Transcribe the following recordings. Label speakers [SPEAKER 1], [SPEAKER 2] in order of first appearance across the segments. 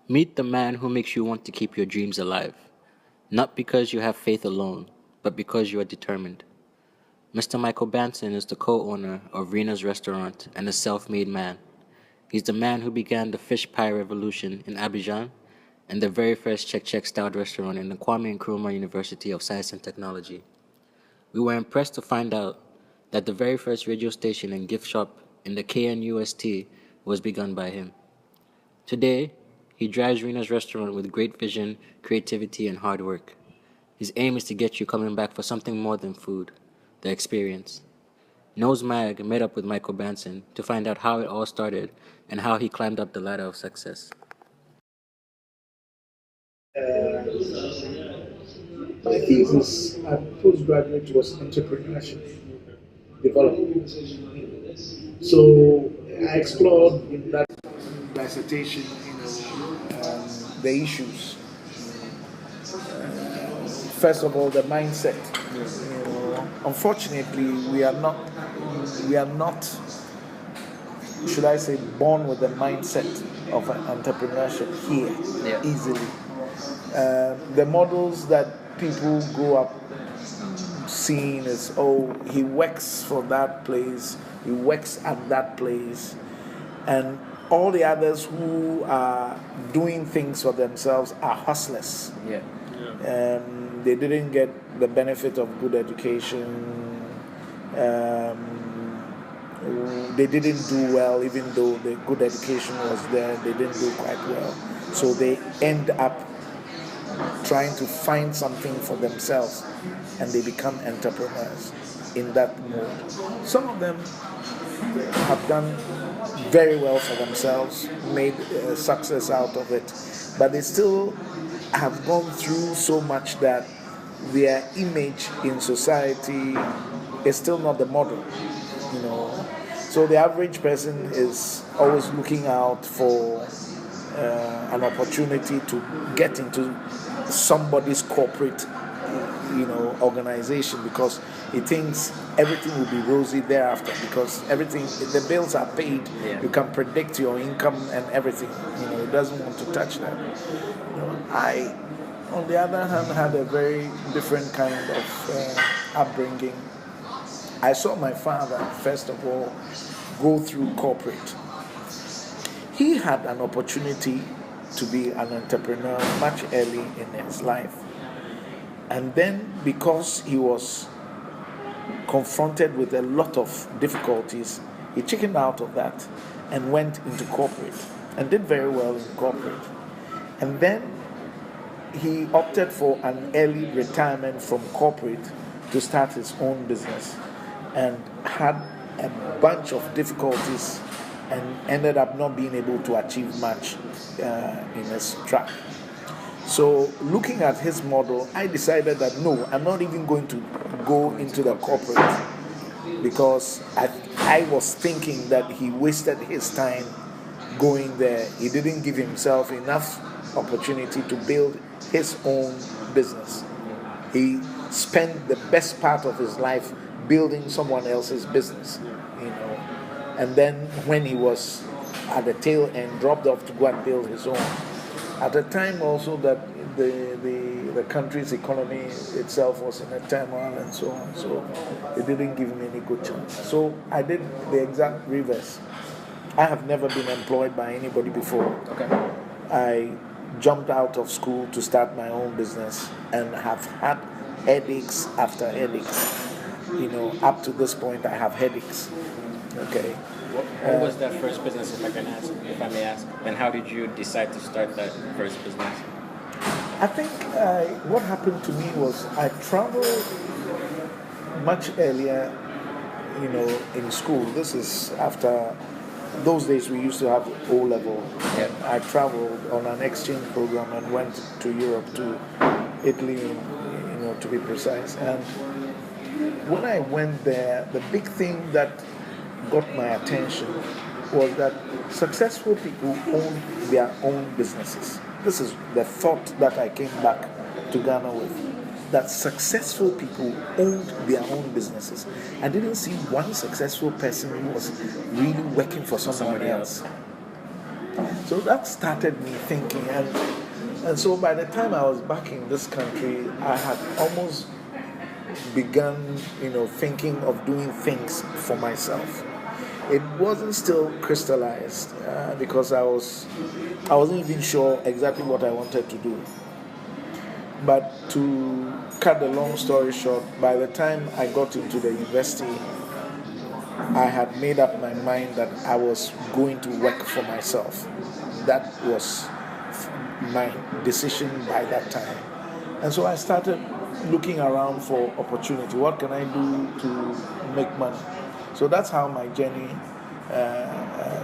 [SPEAKER 1] Meet the man who makes you want to keep your dreams alive, not because you have faith alone, but because you are determined. Mr. Michael Banson is the co-owner of Rina's restaurant and a self-made man. He's the man who began the fish pie revolution in Abidjan and the very first Czech styled restaurant in the Kwame Nkrumah University of Science and Technology. We were impressed to find out that the very first radio station and gift shop in the KNUST was begun by him. Today, he drives Rina's restaurant with great vision, creativity, and hard work. His aim is to get you coming back for something more than food, the experience. Nose Mag met up with Michael Banson to find out how it all started and how he climbed up the ladder of success.
[SPEAKER 2] My thesis at postgraduate was entrepreneurship development. So I explored in that dissertation, the issues. First of all, the mindset. Unfortunately, we are not, should I say, born with the mindset of entrepreneurship here easily. The models that people grow up seeing is, oh, he works for that place, he works at that place, and all the others who are doing things for themselves are hustlers. They didn't get the benefit of good education. They didn't do well, even though the good education was there. They didn't do quite well, so they end up trying to find something for themselves, and they become entrepreneurs in that mode. Some of them have done very well for themselves, made success out of it, but they still have gone through so much that their image in society is still not the model, So the average person is always looking out for an opportunity to get into somebody's corporate, organization, because he thinks everything will be rosy thereafter, because the bills are paid. You can predict your income and everything. He doesn't want to touch that. I, on the other hand, had a very different kind of upbringing. I saw my father, first of all, go through corporate. He had an opportunity to be an entrepreneur much early in his life. And then, because he was confronted with a lot of difficulties, he chickened out of that and went into corporate and did very well in corporate. And then he opted for an early retirement from corporate to start his own business, and had a bunch of difficulties and ended up not being able to achieve much in his track. So looking at his model, I decided that no, I'm not even going to go into the corporate, because I was thinking that he wasted his time going there. He didn't give himself enough opportunity to build his own business. He spent the best part of his life building someone else's business, and then when he was at the tail end, dropped off to go and build his own. At the time also that the country's economy itself was in a turmoil and so on, so it didn't give me any good chance. So I did the exact reverse. I have never been employed by anybody before. I jumped out of school to start my own business and have had headaches after headaches. Up to this point I have headaches.
[SPEAKER 1] What was that first business, if I may ask? And how did you decide to start that first business?
[SPEAKER 2] I think what happened to me was I traveled much earlier, in school. This is after those days we used to have O-level. I traveled on an exchange program and went to Europe, to Italy, to be precise. And when I went there, the big thing that got my attention was that successful people own their own businesses. This is the thought that I came back to Ghana with, that successful people owned their own businesses. I didn't see one successful person who was really working for somebody else. So that started me thinking, and so by the time I was back in this country, I had almost begun, thinking of doing things for myself. It wasn't still crystallized because I wasn't even sure exactly what I wanted to do. But to cut the long story short, by the time I got into the university, I had made up my mind that I was going to work for myself. That was my decision by that time. And so I started looking around for opportunity. What can I do to make money? So that's how my journey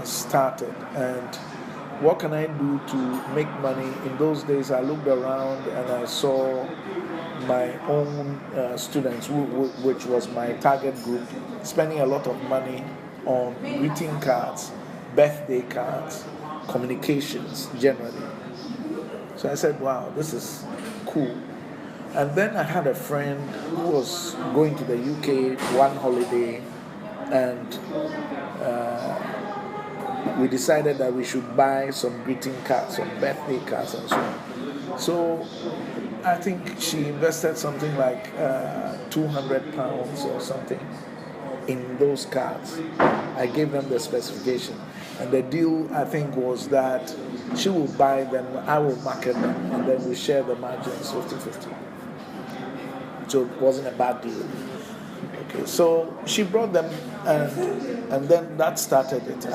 [SPEAKER 2] started. And what can I do to make money? In those days, I looked around and I saw my own students, which was my target group, spending a lot of money on greeting cards, birthday cards, communications generally. So I said, wow, this is cool. And then I had a friend who was going to the UK one holiday, and we decided that we should buy some greeting cards, some birthday cards, and so on. So I think she invested something like £200 or something in those cards. I gave them the specification. And the deal, I think, was that she will buy them, I will market them, and then we share the margins 50-50. So it wasn't a bad deal. Okay, so she brought them, and then that started it.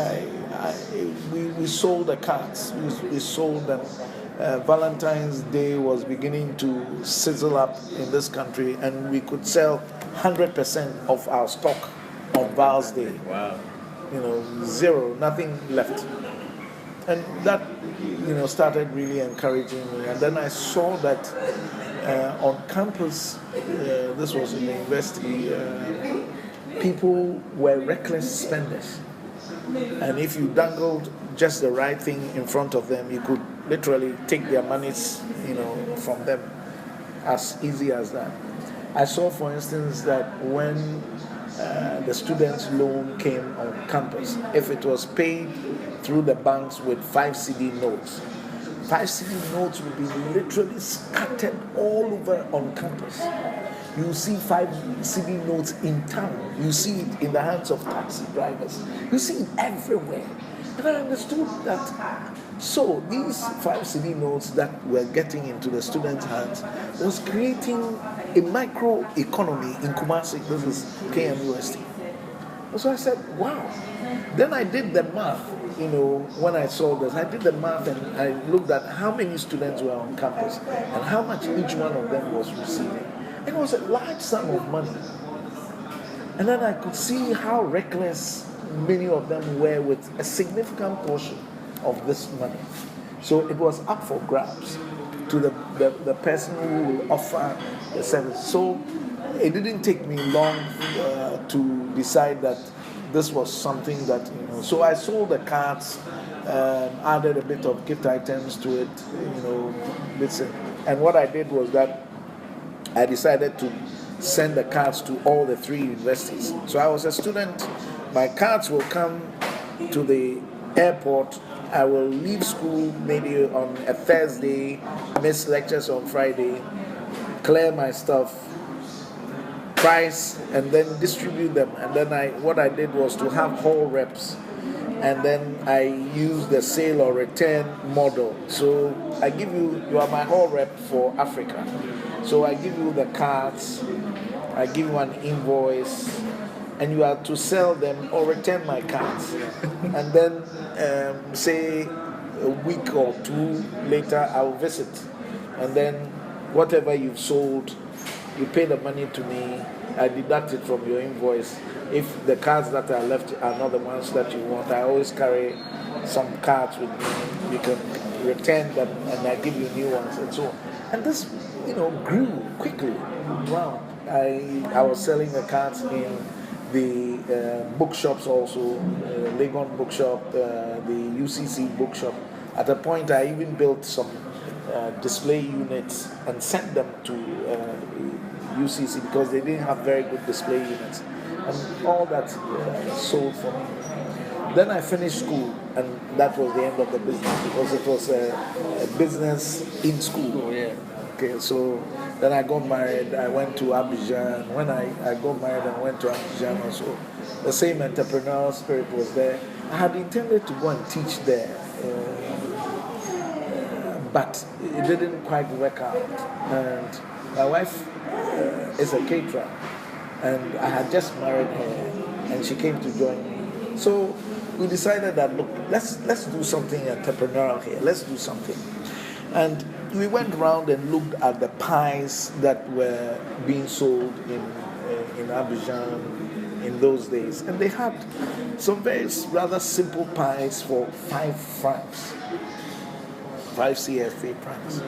[SPEAKER 2] We sold the cards. We sold them. Valentine's Day was beginning to sizzle up in this country, and we could sell 100% of our stock on Val's Day.
[SPEAKER 1] Wow.
[SPEAKER 2] Zero, nothing left. And that, started really encouraging me. And then I saw that on campus, this was in the university, people were reckless spenders. And if you dangled just the right thing in front of them, you could literally take their monies, from them as easy as that. I saw, for instance, that when the students' loan came on campus, if it was paid through the banks with 5 CD notes, 5 CD notes would be literally scattered all over on campus. You see 5 CD notes in town. You see it in the hands of taxi drivers. You see it everywhere. And I understood that. So these 5 CD notes that were getting into the students' hands was creating a micro economy in Kumasi. This is KNUST. So I said, wow. Then I did the math, when I saw this. I did the math and I looked at how many students were on campus and how much each one of them was receiving. It was a large sum of money. And then I could see how reckless many of them were with a significant portion of this money. So it was up for grabs to the person who will offer the service. So it didn't take me long to decide that this was something that, so I sold the cards, added a bit of gift items to it, bits. And what I did was that I decided to send the cards to all the 3 universities. So I was a student. My cards will come to the airport. I will leave school maybe on a Thursday, miss lectures on Friday, clear my stuff, price, and then distribute them. And then what I did was to have hall reps, and then I use the sale or return model. So I give you are my hall rep for Africa. So I give you the cards, I give you an invoice, and you are to sell them or return my cards. And then say a week or 2 later I'll visit, and then whatever you've sold, you pay the money to me, I deduct it from your invoice. If the cards that are left are not the ones that you want, I always carry some cards with me. You can return them and I give you new ones and so on. And this, grew quickly. Wow. I was selling the cards in the bookshops also, Legon bookshop, the UCC bookshop. At a point I even built some display units and sent them to UCC because they didn't have very good display units. And all that sold for me. Then I finished school, and that was the end of the business because it was a business in school.
[SPEAKER 1] Oh, yeah.
[SPEAKER 2] Okay, so then I got married. I went to Abidjan. When I got married and went to Abidjan also, the same entrepreneurial spirit was there. I had intended to go and teach there, but it didn't quite work out. And my wife is a caterer, and I had just married her, and she came to join me. So we decided that, look, let's do something entrepreneurial here. Let's do something. And we went around and looked at the pies that were being sold in Abidjan in those days. And they had some very rather simple pies for 5 francs, 5 CFA francs.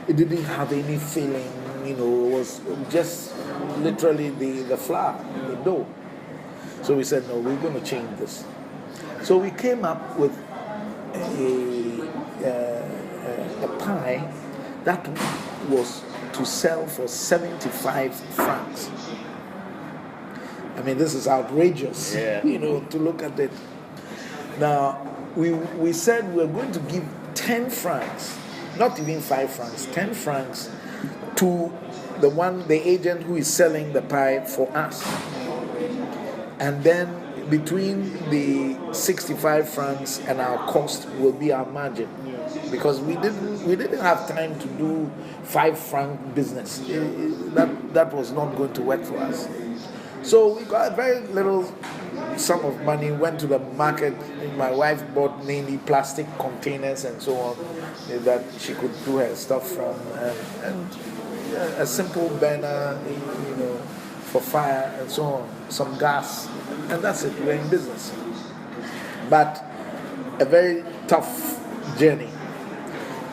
[SPEAKER 2] It didn't have any filling, it was just literally the flour, the dough. So we said, no, we're going to change this. So we came up with a pie that was to sell for 75 francs. I mean, this is outrageous, to look at it. Now, we said we're going to give 10 francs, not even 5 francs, 10 francs to the agent who is selling the pie for us. And then between the 65 francs and our cost will be our margin, because we didn't have time to do 5 franc business. That was not going to work for us. So we got a very little sum of money, went to the market. My wife bought mainly plastic containers and so on that she could do her stuff from, and a simple burner, for fire and so on, some gas, and that's it. We're in business. But a very tough journey,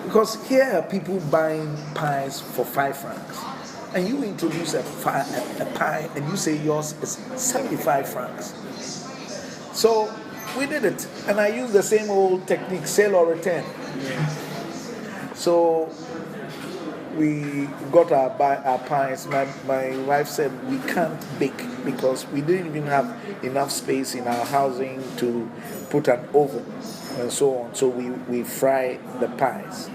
[SPEAKER 2] because here are people buying pies for 5 francs, and you introduce a pie and you say yours is 75 francs. So we did it, and I used the same old technique, sale or return. So we got our pies. My wife said we can't bake because we didn't even have enough space in our housing to put an oven and so on. So we fry the pies.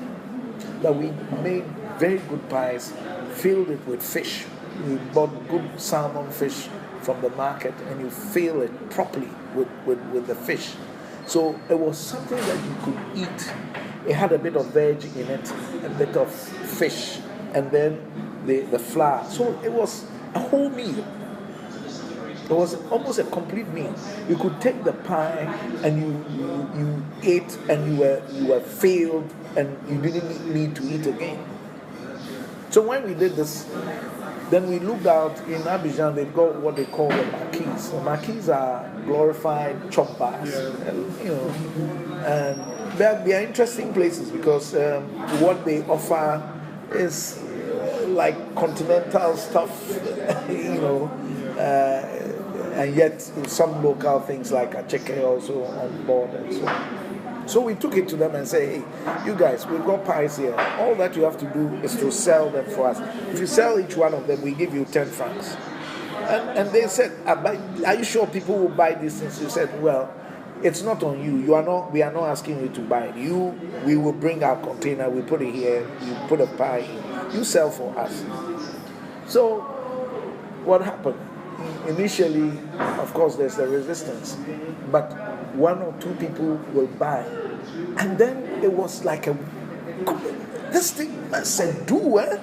[SPEAKER 2] But we made very good pies, filled it with fish. We bought good salmon fish from the market, and you fill it properly with the fish. So it was something that you could eat. It had a bit of veg in it, a bit of fish, and then the flour. So it was a whole meal. It was almost a complete meal. You could take the pie and you ate, and you were filled, and you didn't need to eat again. So when we did this, then we looked out in Abidjan. They've got what they call the marquis. The marquis are glorified chop bars, and they are interesting places because what they offer is like continental stuff, and yet some local things like a cheque also on board and so on. So we took it to them and say, hey, you guys, we've got pies here. All that you have to do is to sell them for us. If you sell each one of them, we give you 10 francs. And they said, are you sure people will buy these things? You said, well, it's not on you. We are not asking you to buy it. We will bring our container, we put it here, you put a pie in. You sell for us. So what happened? Initially, of course, there's the resistance, but 1 or 2 people will buy, and then it was like this thing, c'est doux, hein?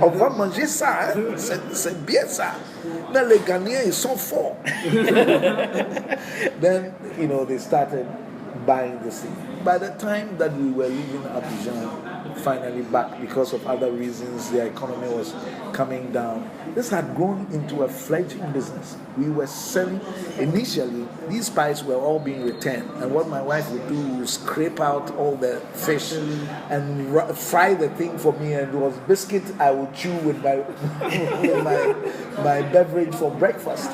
[SPEAKER 2] On va manger ça, hein? C'est bien ça. Mais les Ghanaiens, ils sont forts. Then, they started buying this thing. By the time that we were leaving Abidjan, finally back because of other reasons, the economy was coming down. This had grown into a fledgling business. We were selling, initially, these pies were all being returned, and what my wife would do was scrape out all the fish and fry the thing for me, and it was biscuit I would chew with my beverage for breakfast.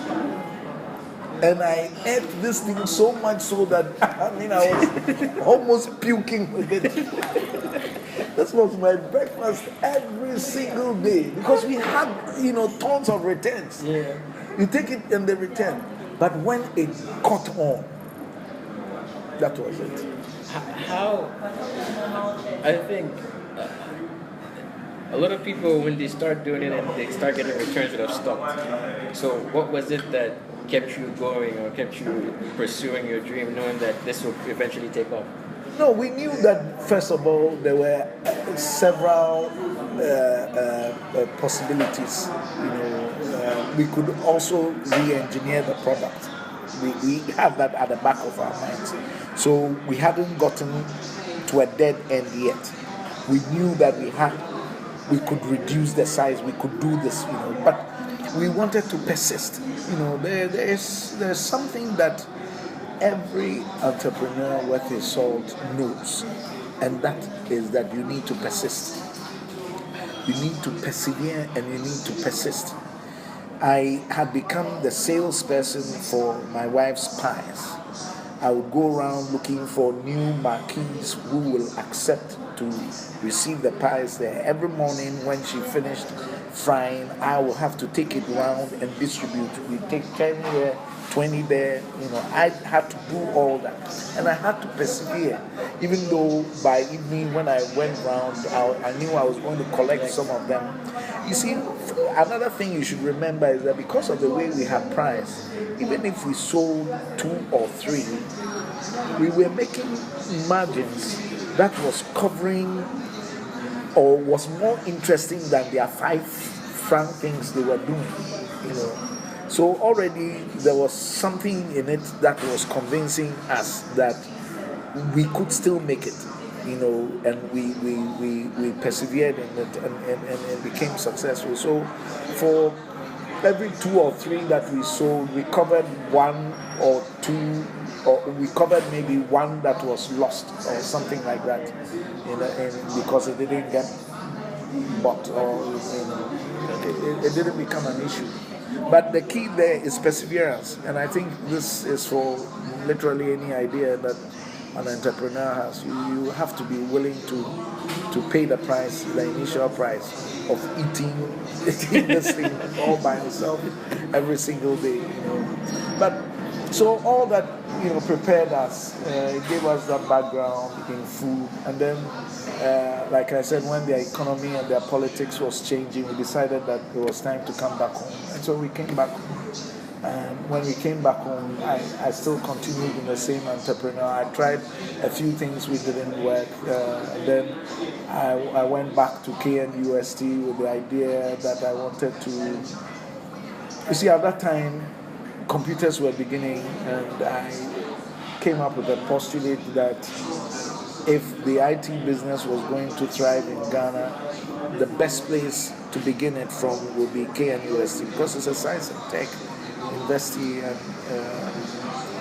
[SPEAKER 2] And I ate this thing so much so that I was almost puking with it. This was my breakfast every single day because we had, tons of returns. Yeah. You take it and they return. But when it caught on, That was it.
[SPEAKER 3] How I think a lot of people, when they start doing it and they start getting returns, would have stopped. So what was it that kept you going or kept you pursuing your dream, knowing that this will eventually take off?
[SPEAKER 2] No, we knew that first of all there were several possibilities. We could also re-engineer the product. We had that at the back of our minds. So we hadn't gotten to a dead end yet. We knew that we could reduce the size, we could do this, but we wanted to persist. There's something that every entrepreneur worth his salt knows, and that is that you need to persist. You need to persevere and you need to persist. I had become the salesperson for my wife's pies. I would go around looking for new marquees who will accept to receive the pies there. Every morning when she finished frying, I will have to take it around and distribute. We take 10 here, 20 there. I had to do all that. And I had to persevere. Even though by evening when I went round, I knew I was going to collect some of them. You see, another thing you should remember is that because of the way we had priced, even if we sold 2 or 3, we were making margins that was covering or was more interesting than their 5 franc things they were doing. So already there was something in it that was convincing us that we could still make it. And we persevered in it and became successful. So for every 2 or 3 that we sold, we covered 1 or 2, or we covered maybe 1 that was lost or something like that, and because it didn't get bought, or it didn't become an issue. But the key there is perseverance, and I think this is for literally any idea that an entrepreneur has. You have to be willing to pay the price, the initial price of eating this thing all by yourself every single day. But so all that prepared us. It gave us that background in food, and then, like I said, when their economy and their politics was changing, we decided that it was time to come back home, and so we came back home. And when we came back home, I still continued in the same entrepreneur. I tried a few things which didn't work. And then I went back to KNUST with the idea that I wanted to. You see, at that time, computers were beginning, and I came up with a postulate that if the IT business was going to thrive in Ghana, the best place to begin it from would be KNUST, because it's a science and tech university, and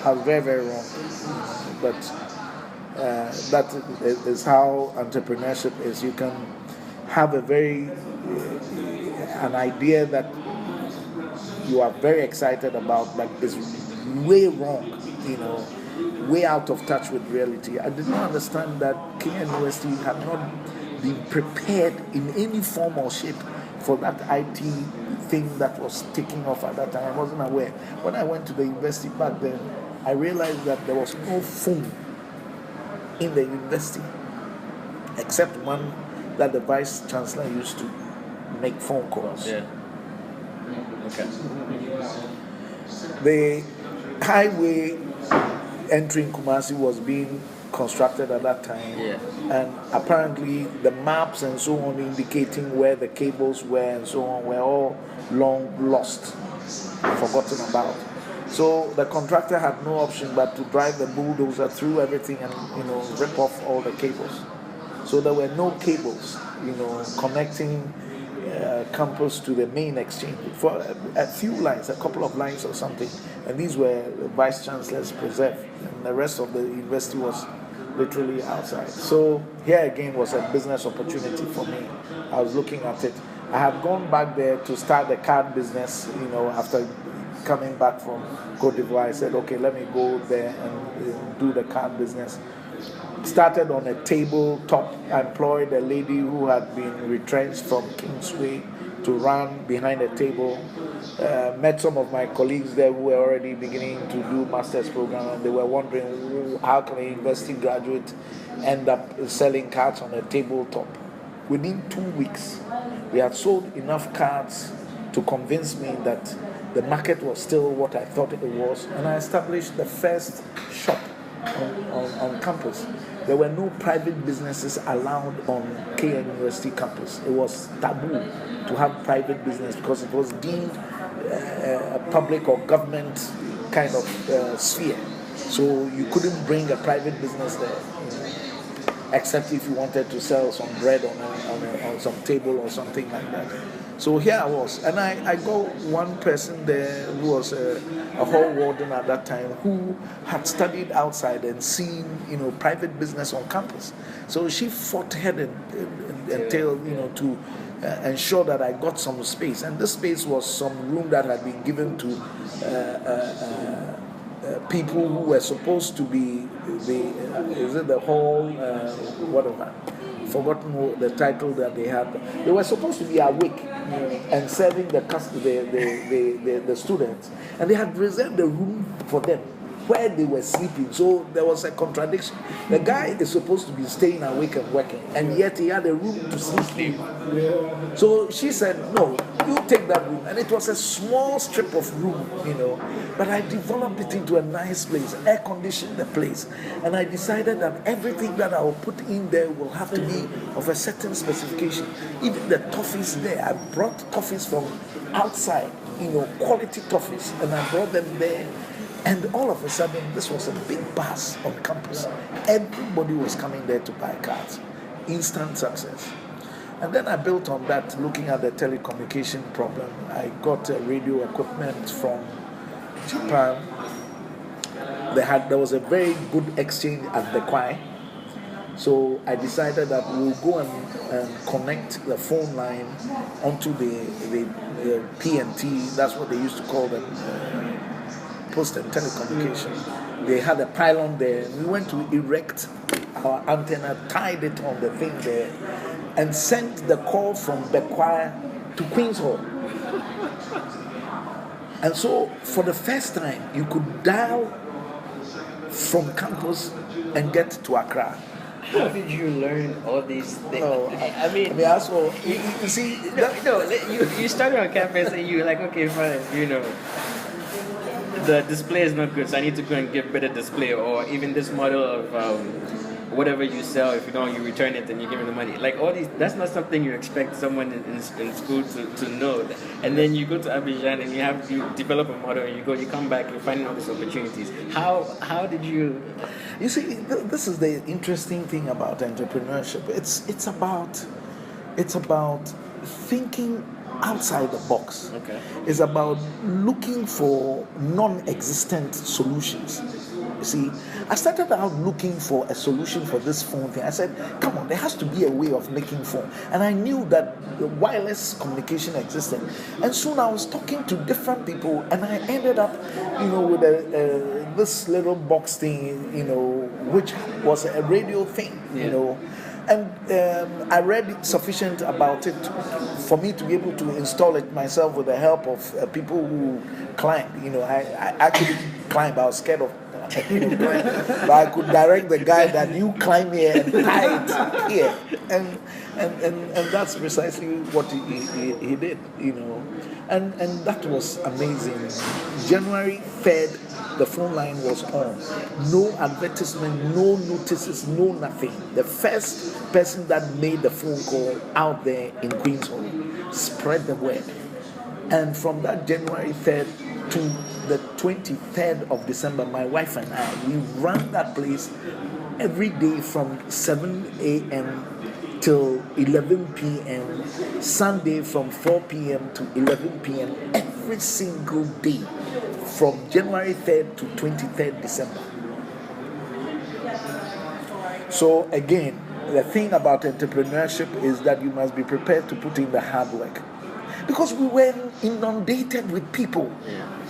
[SPEAKER 2] I was very, very wrong. But that is how entrepreneurship is. You can have an idea that you are very excited about, but is way wrong, way out of touch with reality. I did not understand that KNUST had not been prepared in any form or shape for that IT thing that was taking off at that time. I wasn't aware. When I went to the university back then, I realized that there was no phone in the university except one that the vice chancellor used to make phone calls.
[SPEAKER 3] Yeah. Okay.
[SPEAKER 2] The highway entering Kumasi was being constructed at that time,
[SPEAKER 3] Yeah.
[SPEAKER 2] and apparently the maps and so on indicating where the cables were and so on were all long lost, forgotten about. So the contractor had no option but to drive the bulldozer through everything and rip off all the cables. So there were no cables, connecting campus to the main exchange for a few lines, a couple of lines or something, and these were the vice chancellor's preserve, and the rest of the university was literally outside. So here again was a business opportunity for me. I was looking at it. I had gone back there to start the card business, after coming back from Cote d'Ivoire. I said, okay, let me go there and do the card business. Started on a tabletop. I employed a lady who had been retrenched from Kingsway to run behind a table. Met some of my colleagues there who were already beginning to do master's program, and they were wondering, how can a university graduate end up selling cards on a tabletop? Within 2 weeks, we had sold enough cards to convince me that the market was still what I thought it was, and I established the first shop on campus. There were no private businesses allowed on KNUST campus. It was taboo to have private business because it was deemed a public or government kind of sphere. So you couldn't bring a private business there, except if you wanted to sell some bread on some table or something like that. So here I was, and I got one person there who was a hall warden at that time, who had studied outside and seen, private business on campus. So she fought head and tail, to ensure that I got some space. And this space was some room that had been given to people who were supposed to be the hall, whatever. Forgotten the title that they had. They were supposed to be awake and serving the students, and they had reserved a room for them where they were sleeping. So there was a contradiction. The guy is supposed to be staying awake and working, and yet he had a room to sleep. So she said, no, you take that room. And it was a small strip of room, but I developed it into a nice place, air conditioned the place, and I decided that everything that I will put in there will have to be of a certain specification. Even the toffees there, I brought toffees from outside, quality toffees, and I brought them there. And all of a sudden, this was a big buzz on campus. Everybody was coming there to buy cards. Instant success. And then I built on that, looking at the telecommunication problem. I got radio equipment from Japan. There was a very good exchange at the Kwai. So I decided that we'll go and connect the phone line onto the PNT. That's what they used to call them. Post and telecommunication. They had a pylon there. We went to erect our antenna, tied it on the thing there, and sent the call from Bekwai to Queen's Hall. And so, for the first time, you could dial from campus and get to Accra.
[SPEAKER 3] How did you learn all these things? I mean,
[SPEAKER 2] also, you see,
[SPEAKER 3] you started on campus and you were like, okay, fine, the display is not good, so I need to go and get better display, or even this model of whatever you sell, if you don't, you return it and you give them the money. Like all these, that's not something you expect someone in school to know. And then you go to Abidjan and you develop a model, and you come back, you're finding all these opportunities. How did you?
[SPEAKER 2] You see, this is the interesting thing about entrepreneurship. It's about thinking outside the box.
[SPEAKER 3] Okay.
[SPEAKER 2] It's about looking for non-existent solutions. You see, I started out looking for a solution for this phone thing. I said, come on, there has to be a way of making phone. And I knew that the wireless communication existed. And soon I was talking to different people, and I ended up, with this little box thing, which was a radio thing, And I read sufficient about it for me to be able to install it myself with the help of people who climb. I actually climb. I was scared of climb. But I could direct the guy that you climb here and tie it here. And that's precisely what he did, And that was amazing. January 3rd, the phone line was on. No advertisement, no notices, no nothing. The first person that made the phone call out there in Queen's Hall spread the word. And from that January 3rd to the 23rd of December, my wife and I, we ran that place every day from 7 a.m. till 11 p.m., Sunday from 4 p.m. to 11 p.m., every single day, from January 3rd to 23rd December. So again, the thing about entrepreneurship is that you must be prepared to put in the hard work. Because we were inundated with people.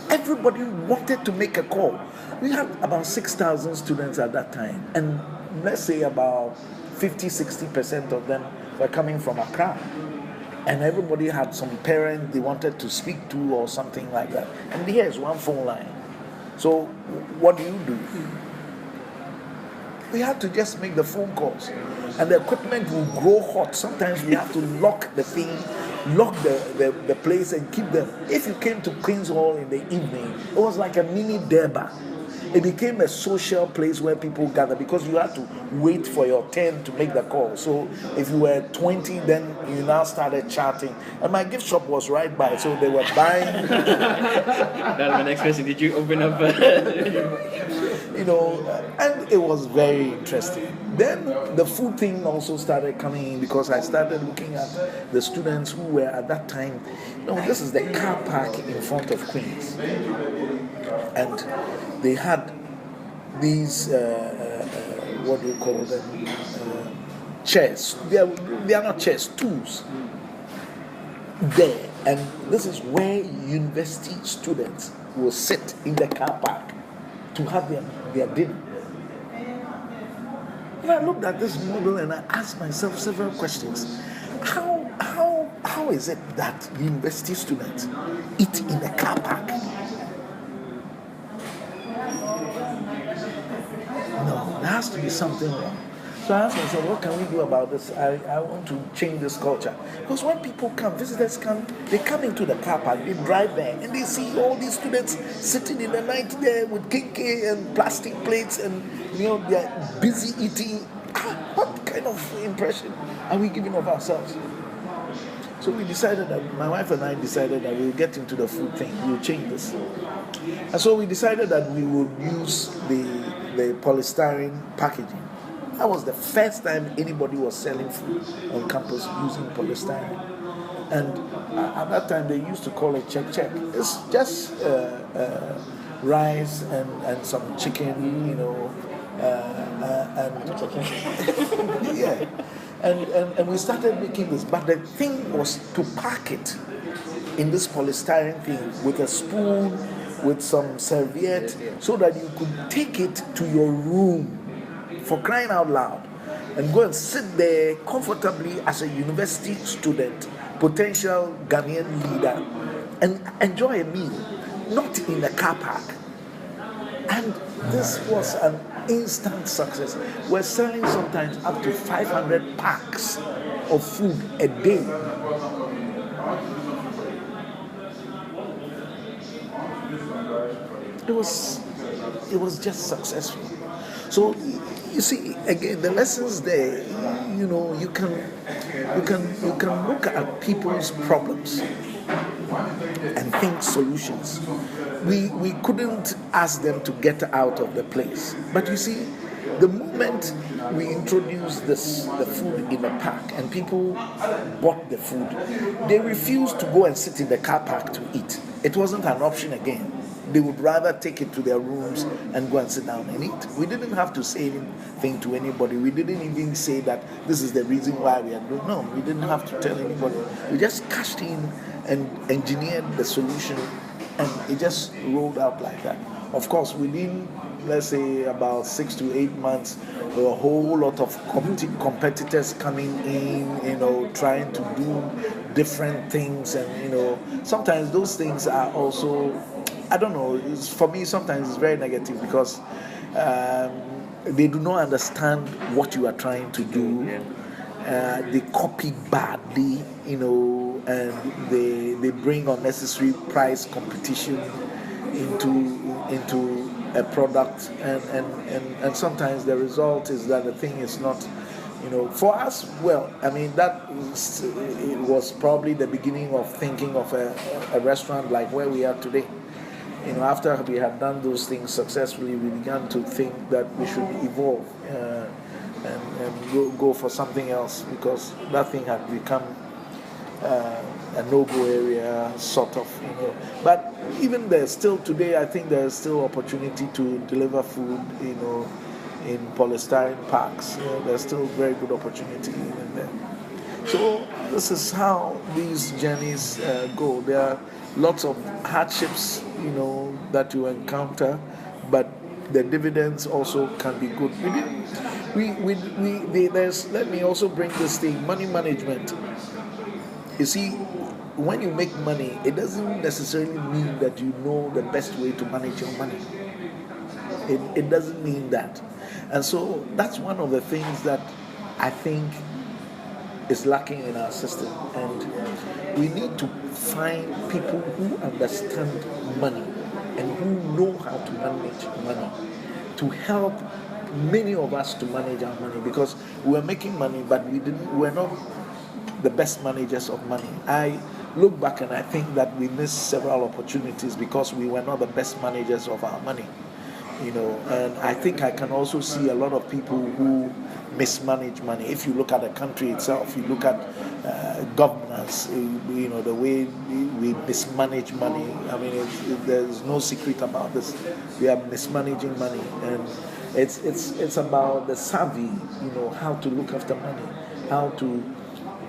[SPEAKER 2] Everybody wanted to make a call. We had about 6,000 students at that time. And let's say about 50-60% of them were coming from Accra. and everybody had some parent they wanted to speak to or something like that. And here's one phone line. So what do? We had to just make the phone calls, and the equipment will grow hot. Sometimes we have to lock the thing, lock the place, and keep them. If you came to Queen's Hall in the evening, it was like a mini Durbar. It became a social place where people gather because you had to wait for your turn to make the call. So if you were 20, then you now started chatting. And my gift shop was right by, so they were buying.
[SPEAKER 3] That's my next question. Did you open up?
[SPEAKER 2] And it was very interesting. Then the food thing also started coming in because I started looking at the students who were at that time. This is the car park in front of Queen's. And they had these, what do you call them? Chairs. They are not chairs, stools. There. And this is where university students will sit in the car park to have their dinner. And I looked at this model and I asked myself several questions. How is it that university students eat in a car park? No, there has to be something wrong. So I asked myself, what can we do about this? I want to change this culture. Because when people come, visitors come, they come into the car park, they drive there, and they see all these students sitting in the night there with KK and plastic plates, and they're busy eating. What kind of impression are we giving of ourselves? So we decided that, my wife and I decided that we'll get into the food thing, we'll change this. And so we decided that we would use the polystyrene packaging. That was the first time anybody was selling food on campus using polystyrene. And at that time they used to call it check. It's just rice and some chicken, and yeah. And we started making this, but the thing was to pack it in this polystyrene thing with a spoon, with some serviette, so that you could take it to your room, for crying out loud, and go and sit there comfortably as a university student, potential Ghanaian leader, and enjoy a meal, not in the car park. And this was an instant success. We're selling sometimes up to 500 packs of food a day. It was just successful. So you see, again, the lessons there. You can look at people's problems and think solutions. We couldn't ask them to get out of the place, but you see, the moment we introduced the food in the park and people bought the food, they refused to go and sit in the car park to eat. It wasn't an option again. They would rather take it to their rooms and go and sit down and eat. We didn't have to say anything to anybody. We didn't even say that this is the reason why we are doing. No, we didn't have to tell anybody. We just cashed in and engineered the solution, and it just rolled out like that. Of course, within, let's say, about 6 to 8 months, there were a whole lot of competitors coming in, trying to do different things, and sometimes those things are also, I don't know, for me sometimes it's very negative because they do not understand what you are trying to do. They copy badly, and they bring unnecessary price competition into a product, and sometimes the result is that the thing is not, for us, well, I mean, it was probably the beginning of thinking of a restaurant like where we are today. After we had done those things successfully, we began to think that we should evolve and go for something else, because that thing had become a no-go area, sort of. But even there, still today, I think there is still opportunity to deliver food, in polystyrene parks. There's still very good opportunity in there. So this is how these journeys go. There are lots of hardships, that you encounter, but the dividends also can be good. Let me also bring this thing, money management. You see, when you make money, it doesn't necessarily mean that you know the best way to manage your money. It doesn't mean that. And so that's one of the things that I think is lacking in our system. And we need to find people who understand money and who know how to manage money to help many of us to manage our money, because we're making money but we're not the best managers of money. I look back and I think that we missed several opportunities because we were not the best managers of our money. And I think I can also see a lot of people who mismanage money. If you look at the country itself, you look at governance, the way we mismanage money. I mean, there's no secret about this. We are mismanaging money, and it's about the savvy, how to look after money, how to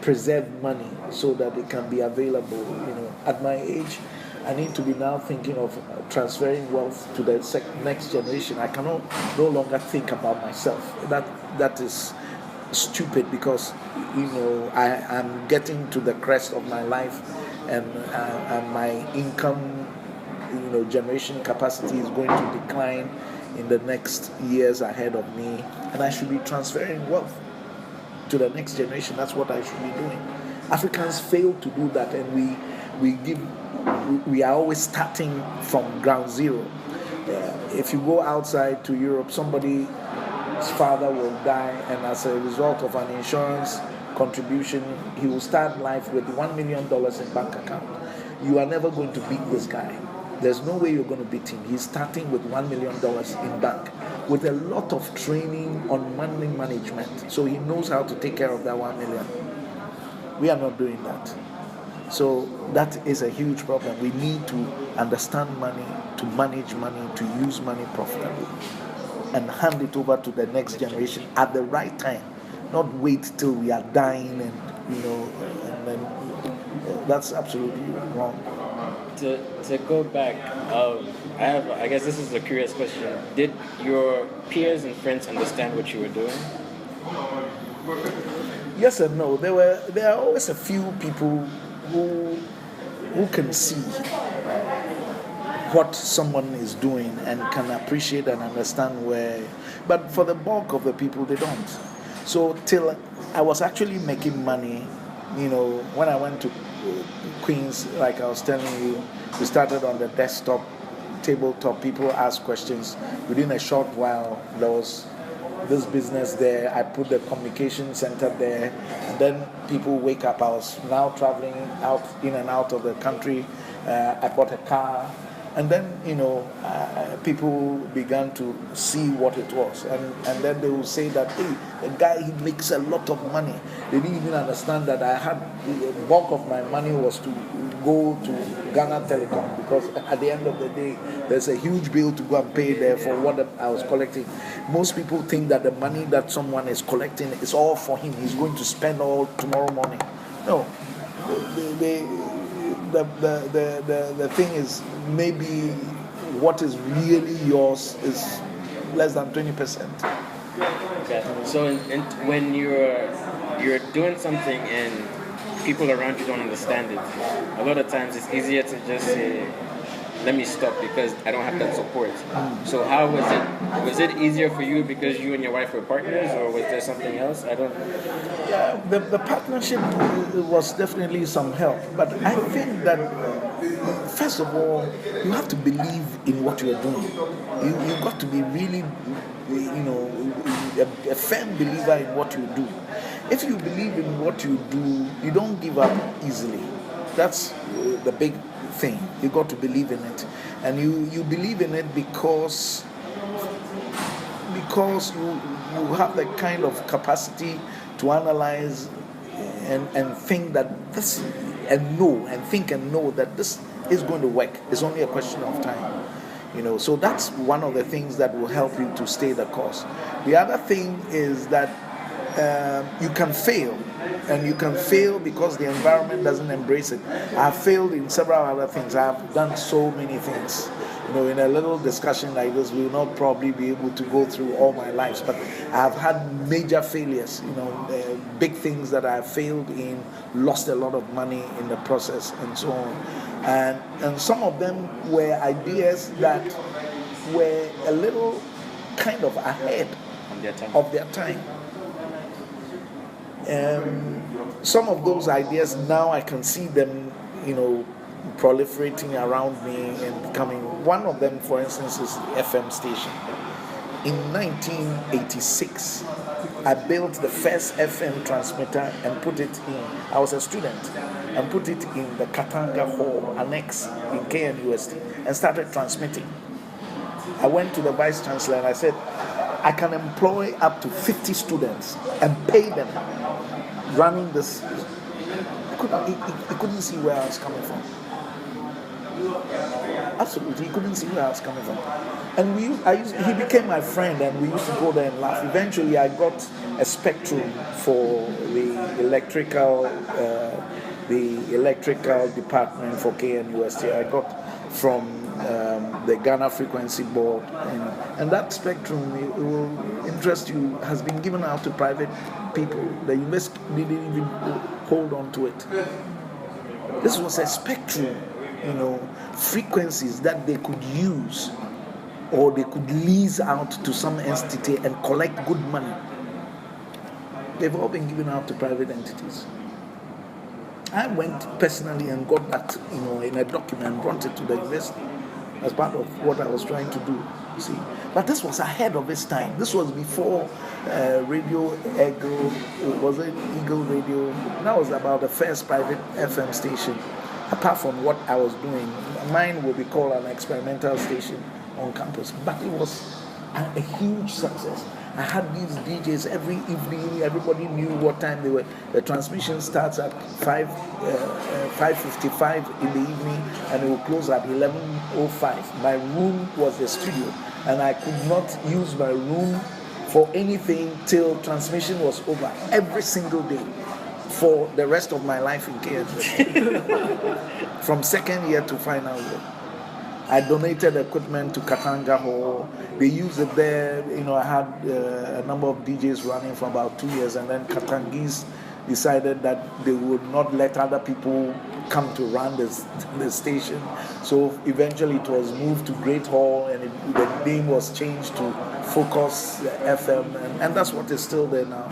[SPEAKER 2] preserve money so that it can be available. At my age, I need to be now thinking of transferring wealth to the next generation. I cannot no longer think about myself. That is stupid, because I'm getting to the crest of my life, and my income, generation capacity is going to decline in the next years ahead of me, and I should be transferring wealth to the next generation. That's what I should be doing. Africans fail to do that, and we are always starting from ground zero. If you go outside to Europe, somebody's father will die, and as a result of an insurance contribution, he will start life with $1 million in bank account. You are never going to beat this guy. There's no way you're going to beat him. He's starting with $1 million in bank, with a lot of training on money management. So he knows how to take care of that 1 million. We are not doing that. So that is a huge problem. We need to understand money, to manage money, to use money profitably, and hand it over to the next generation at the right time. Not wait till we are dying, and then that's absolutely wrong.
[SPEAKER 3] To go back, I guess this is a curious question. Did your peers and friends understand what you were doing?
[SPEAKER 2] Yes and no. There are always a few people who can see what someone is doing and can appreciate and understand where, but for the bulk of the people, they don't. So till I was actually making money, when I went to Queens, like I was telling you, we started on the desktop, tabletop. People asked questions. Within a short while, there was this business there. I put the communication center there, and then people wake up. I was now traveling in and out of the country. I bought a car, and then people began to see what it was, and then they will say that, hey, the guy, he makes a lot of money. They didn't even understand that I had the bulk of my money was to go to Ghana Telecom, because at the end of the day, there's a huge bill to go and pay there for what I was collecting. Most people think that the money that someone is collecting is all for him. He's going to spend all tomorrow morning. No, the thing is, maybe what is really yours is less than 20%.
[SPEAKER 3] Okay. So when you're doing something and people around you don't understand it, a lot of times it's easier to just say, let me stop, because I don't have that support. So how was it? Was it easier for you because you and your wife were partners, or was there something else?
[SPEAKER 2] Yeah, the partnership was definitely some help, but I think that first of all, you have to believe in what you are doing. You got to be really, a firm believer in what you do. If you believe in what you do, you don't give up easily. That's the big thing. You got to believe in it, and you believe in it because you have the kind of capacity to analyze and think that this, and know that this is going to work. It's only a question of time. So that's one of the things that will help you to stay the course. The other thing is that you can fail, and you can fail because the environment doesn't embrace it. I've failed in several other things. I've done so many things. In a little discussion like this, we will not probably be able to go through all my lives, but I've had major failures, big things that I failed in, lost a lot of money in the process, and so on. And some of them were ideas that were a little kind of ahead of their time. Some of those ideas now I can see them, proliferating around me and becoming. One of them, for instance, is the FM station. In 1986, I built the first FM transmitter and put it in. I was a student and put it in the Katanga Hall annex in KNUST and started transmitting. I went to the vice chancellor and I said, I can employ up to 50 students and pay them running this. He couldn't see where I was coming from. Absolutely, he couldn't see where I was coming from. And he became my friend, and we used to go there and laugh. Eventually, I got a spectrum for the electrical department for KNUST. I got from the Ghana Frequency Board, and that spectrum, it will interest you, has been given out to private people. The university didn't even hold on to it. This was a spectrum, frequencies that they could use or they could lease out to some entity and collect good money. They've all been given out to private entities. I went personally and got that, in a document and brought it to the university as part of what I was trying to do. See, but this was ahead of its time. This was before Radio Eagle. Was it Eagle Radio? That was about the first private FM station. Apart from what I was doing, mine will be called an experimental station on campus. But it was a huge success. I had these DJs every evening. Everybody knew what time they were. The transmission starts at 5:55 in the evening, and it will close at 11:05. My room was the studio, and I could not use my room for anything till transmission was over every single day for the rest of my life in KNUST. From second year to final year. I donated equipment to Katanga Hall. They used it there. I had a number of DJs running for about 2 years, and then Katangese decided that they would not let other people come to run the station. So eventually it was moved to Great Hall, and the name was changed to Focus FM, and that's what is still there now.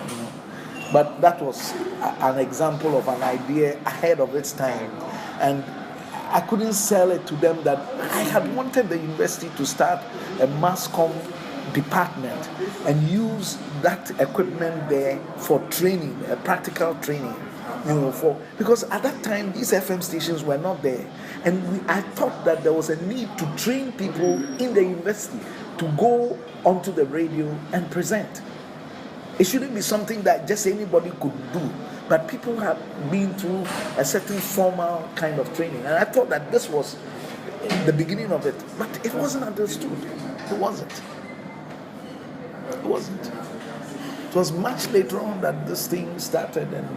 [SPEAKER 2] But that was an example of an idea ahead of its time, and I couldn't sell it to them that I had wanted the university to start a mass comm department and use that equipment there for training, practical training, because at that time these FM stations were not there, and I thought that there was a need to train people in the university to go onto the radio and present. It shouldn't be something that just anybody could do, but people have been through a certain formal kind of training. And I thought that this was the beginning of it, but it wasn't understood. It wasn't. It wasn't. It was much later on that this thing started and,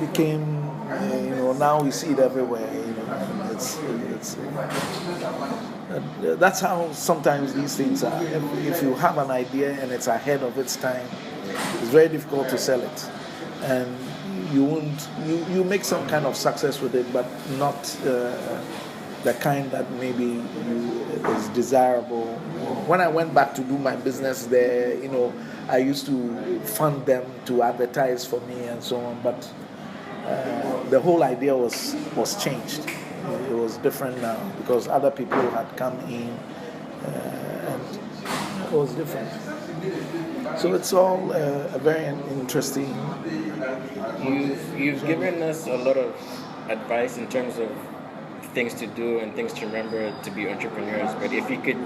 [SPEAKER 2] became, now we see it everywhere, that's how sometimes these things are. If you have an idea and it's ahead of its time, it's very difficult to sell it, and you make some kind of success with it, but not the kind that maybe is desirable. When I went back to do my business there, I used to fund them to advertise for me and so on, but the whole idea was changed. It was different now because other people had come in, and it was different. So it's all a very interesting.
[SPEAKER 3] You've given us a lot of advice in terms of things to do and things to remember to be entrepreneurs. But if you could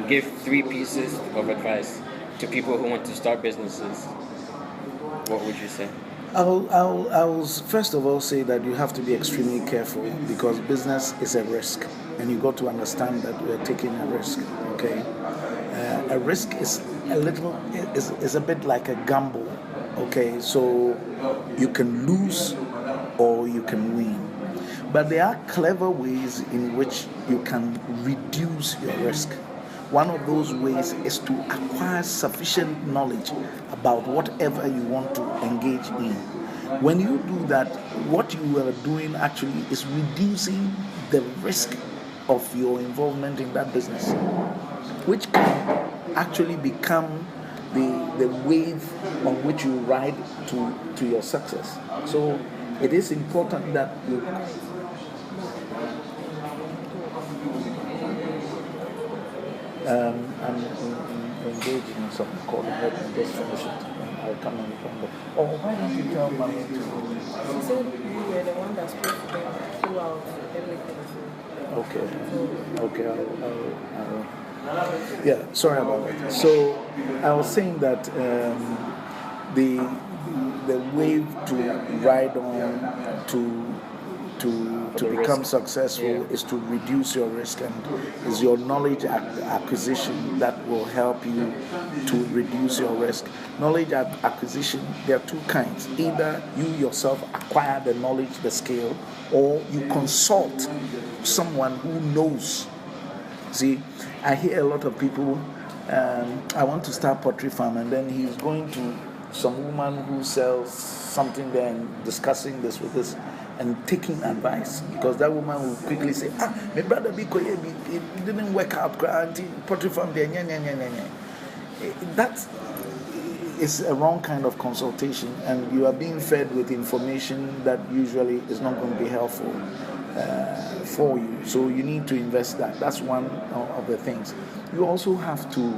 [SPEAKER 3] give 3 pieces of advice to people who want to start businesses, what would you say?
[SPEAKER 2] I'll first of all say that you have to be extremely careful because business is a risk, and you got to understand that we are taking a risk. Okay, a risk is a bit like a gamble. Okay, so you can lose or you can win. But there are clever ways in which you can reduce your risk. One of those ways is to acquire sufficient knowledge about whatever you want to engage in. When you do that, what you are doing actually is reducing the risk of your involvement in that business, which can actually become the wave on which you ride to your success. So it is important that you I'm engaged in some calling and just finish it. And I'll come and come back. Oh, why don't you tell mommy to?
[SPEAKER 4] She said you were the one that spoke to them throughout everything.
[SPEAKER 2] Okay. Okay. I'll yeah. Sorry about that. So I was saying that the wave to ride on to become successful is to reduce your risk, and is your knowledge acquisition that will help you to reduce your risk. Knowledge acquisition, there are two kinds. Either you yourself acquire the knowledge, the skill, or you consult someone who knows. See, I hear a lot of people, I want to start pottery farm, and then he's going to some woman who sells something there and discussing this with this and taking advice, because that woman will quickly say, my brother it didn't work out, pottery farm there. That is a wrong kind of consultation, and you are being fed with information that usually is not going to be helpful for you. So you need to invest that. That's one of the things. You also have to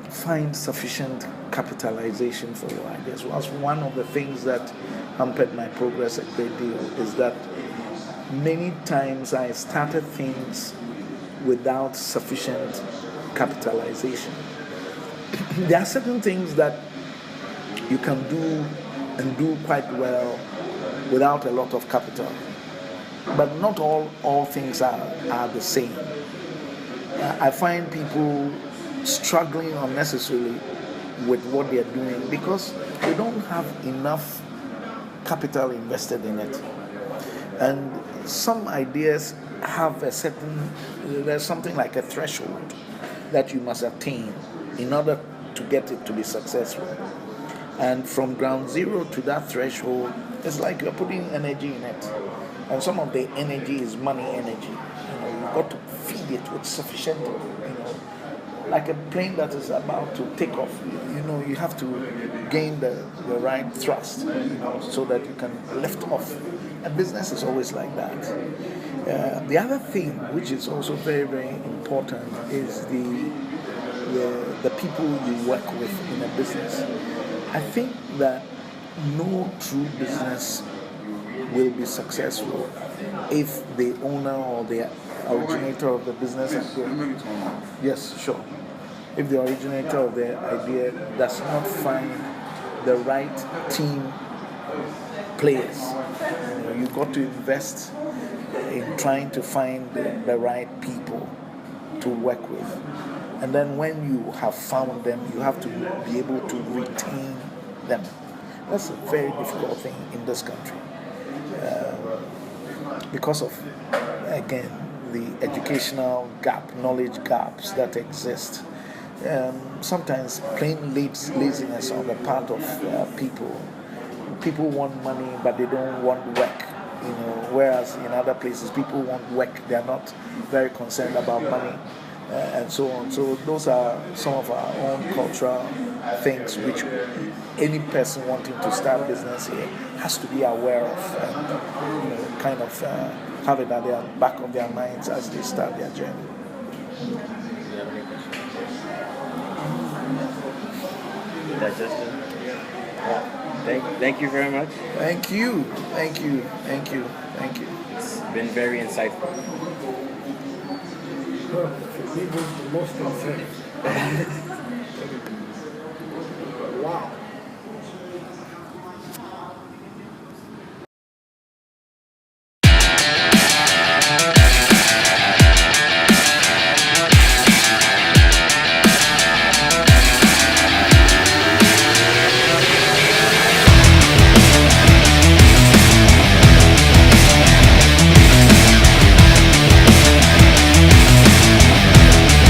[SPEAKER 2] find sufficient capitalization for your ideas. That's one of the things that hampered my progress a great deal, is that many times I started things without sufficient capitalization. There are certain things that you can do and do quite well without a lot of capital, but not all things are the same. I find people struggling unnecessarily with what they are doing because they don't have enough capital invested in it. And some ideas have there's something like a threshold that you must attain in order to get it to be successful. And from ground zero to that threshold, it's like you're putting energy in it. And some of the energy is money energy. You've got to feed it with sufficient, like a plane that is about to take off. You have to gain the right thrust, so that you can lift off. A business is always like that. The other thing, which is also very, very important, is the people you work with in a business. I think that no true business will be successful if the owner or the originator of the business idea, yes, sure. If the originator of the idea does not find the right team players, you've got to invest in trying to find the right people to work with. And then when you have found them, you have to be able to retain them. That's a very difficult thing in this country. Because of, again, the educational gap, knowledge gaps that exist. Sometimes plain laziness on the part of people. People want money, but they don't want work. Whereas in other places, people want work. They are not very concerned about money, and so on. So those are some of our own cultural things which any person wanting to start business here has to be aware of, and kind of have it at the back of their minds as they start their journey.
[SPEAKER 3] Thank you very much.
[SPEAKER 2] Thank you.
[SPEAKER 3] It's been very insightful.
[SPEAKER 4] Most